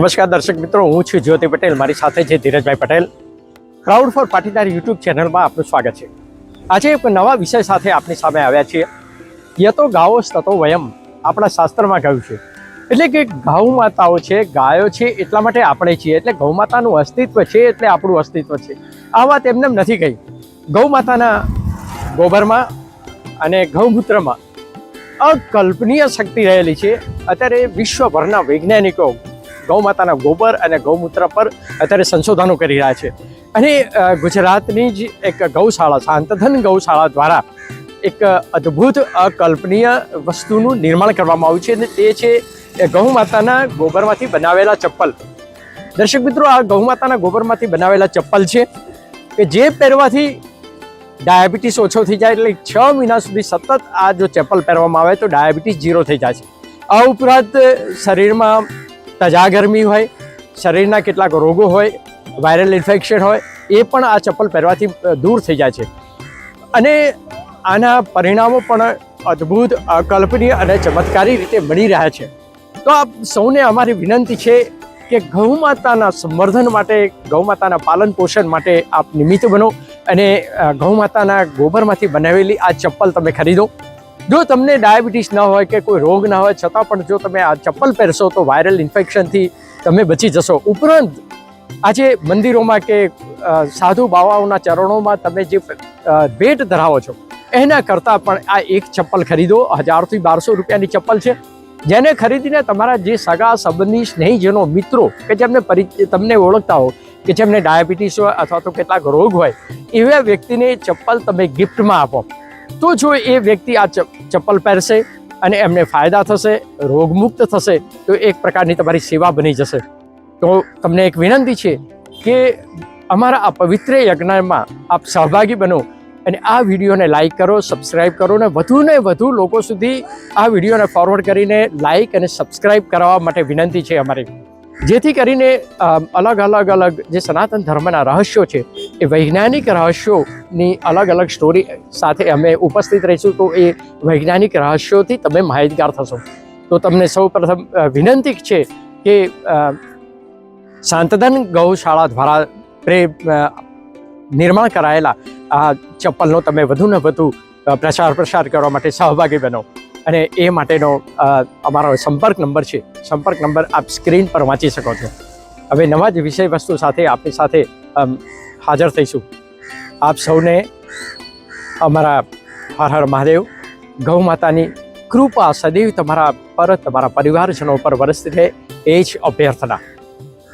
નમસ્કાર દર્શક મિત્રો, હું છું જ્યોતિ પટેલ, મારી સાથે છે Dhirajbhai Patel. Crowd for Patidar YouTube ચેનલમાં આપનું સ્વાગત છે. આજે એક નવા વિષય સાથે આપની સામે આવ્યા છીએ. યતો ગાવો તતો વયમ, આપણા શાસ્ત્રમાં કહ્યું છે. એટલે કે ગૌ માતાઓ છે, ગાયો છે, એટલા માટે આપણે છીએ. એટલે ગૌ માતાનું અસ્તિત્વ છે એટલે આપણું અસ્તિત્વ છે. આ વાત એમને નથી કહી. ગૌ માતાના ગોબરમાં અને ગૌમૂત્રમાં અકલ્પનીય શક્તિ રહેલી છે. અત્યારે વિશ્વભરના વૈજ્ઞાનિકો ગૌ માતાના ગોબર અને ગૌમૂત્ર પર અત્યારે સંશોધનો કરી રહ્યા છે. અને ગુજરાતની જ એક ગૌશાળા, શાંતધન ગૌશાળા દ્વારા એક અદ્ભુત અકલ્પનીય વસ્તુનું નિર્માણ કરવામાં આવ્યું છે, અને તે છે ગૌ માતાના ગોબરમાંથી બનાવેલા ચપ્પલ. દર્શક મિત્રો, આ ગૌ માતાના ગોબરમાંથી બનાવેલા ચપ્પલ છે કે જે પહેરવાથી ડાયાબિટીસ ઓછો થઈ જાય. એટલે 6 મહિના સુધી સતત આ જો ચપ્પલ પહેરવામાં આવે તો ડાયાબિટીસ 0 થઈ જાય છે. આ ઉપરાંત શરીરમાં તજા ગરમી હોય, શરીરના કેટલાક રોગો હોય, વાયરલ ઇન્ફેક્શન હોય, એ પણ આ ચપ્પલ પહેરવાથી દૂર થઈ જાય છે. અને આના પરિણામો પણ અદ્ભુત, અકલ્પનીય અને ચમત્કારી રીતે મળી રહ્યા છે. તો આપ સૌને અમારી વિનંતી છે કે ગૌ માતાના સંવર્ધન માટે, ગૌ માતાના પાલન પોષણ માટે આપ નિમિત્ત બનો અને ગૌ માતાના ગોબરમાંથી બનાવેલી આ ચપ્પલ તમે ખરીદો. જો તમને ડાયાબિટીસ ન હોય કે કોઈ રોગ ના હોય, છતાં પણ જો તમે આ ચપ્પલ પહેરશો તો વાયરલ ઇન્ફેક્શનથી તમે બચી જશો. ઉપરાંત આજે મંદિરોમાં કે સાધુ બાવાઓના ચરણોમાં તમે જે ભેટ ધરાવો છો એના કરતાં પણ આ એક ચપ્પલ ખરીદો. 1000 થી 1200 રૂપિયાની ચપ્પલ છે, જેને ખરીદીને તમારા જે સગા સંબંધી, સ્નેહીજનો, મિત્રો કે જેમને તમને ઓળખતા હો, કે જેમને ડાયાબિટીસ હોય અથવા તો કેટલાક રોગ હોય, એવા વ્યક્તિને ચપ્પલ તમે ગિફ્ટમાં આપો. તો જો એ વ્યક્તિ આ ચપ્પલ પહેરશે અને એમને ફાયદા થશે, રોગમુક્ત થશે, તો એક પ્રકારની તમારી સેવા બની જશે. તો તમને એક વિનંતી છે કે અમારા આ પવિત્ર યજ્ઞમાં આપ સહભાગી બનો અને આ વિડીયોને લાઈક કરો, સબસ્ક્રાઈબ કરો, અને વધુને વધુ લોકો સુધી આ વિડીયોને ફોરવર્ડ કરીને લાઈક અને સબસ્ક્રાઈબ કરાવવા માટે વિનંતી છે અમારી. જેથી કરીને અલગ અલગ જે સનાતન ધર્મના રહસ્યો છે, એ વૈજ્ઞાનિક રહસ્યોની અલગ અલગ સ્ટોરી સાથે અમે ઉપસ્થિત રહીશું. તો એ વૈજ્ઞાનિક રહસ્યોથી તમે માહિતગાર થશો. તો તમને સૌ પ્રથમ વિનંતી છે કે શાંતધન ગૌશાળા દ્વારા નિર્માણ કરાયેલા આ ચપ્પલનો તમે વધુને વધુ પ્રસાર કરવા માટે સહભાગી બનો. અને એ માટેનો અમારો સંપર્ક નંબર છે. સંપર્ક નંબર આપ સ્ક્રીન પર વાંચી શકો છો. હવે નવા જ વિષય વસ્તુ સાથે આપની સાથે હાજર થઈશું. આપ સૌને અમારા હર હર મહાદેવ. ગૌ માતાની કૃપા સદૈવ તમારા પર, તમારા પરિવારજનો પર વરસતી રહે, એ જ અભ્યર્થના.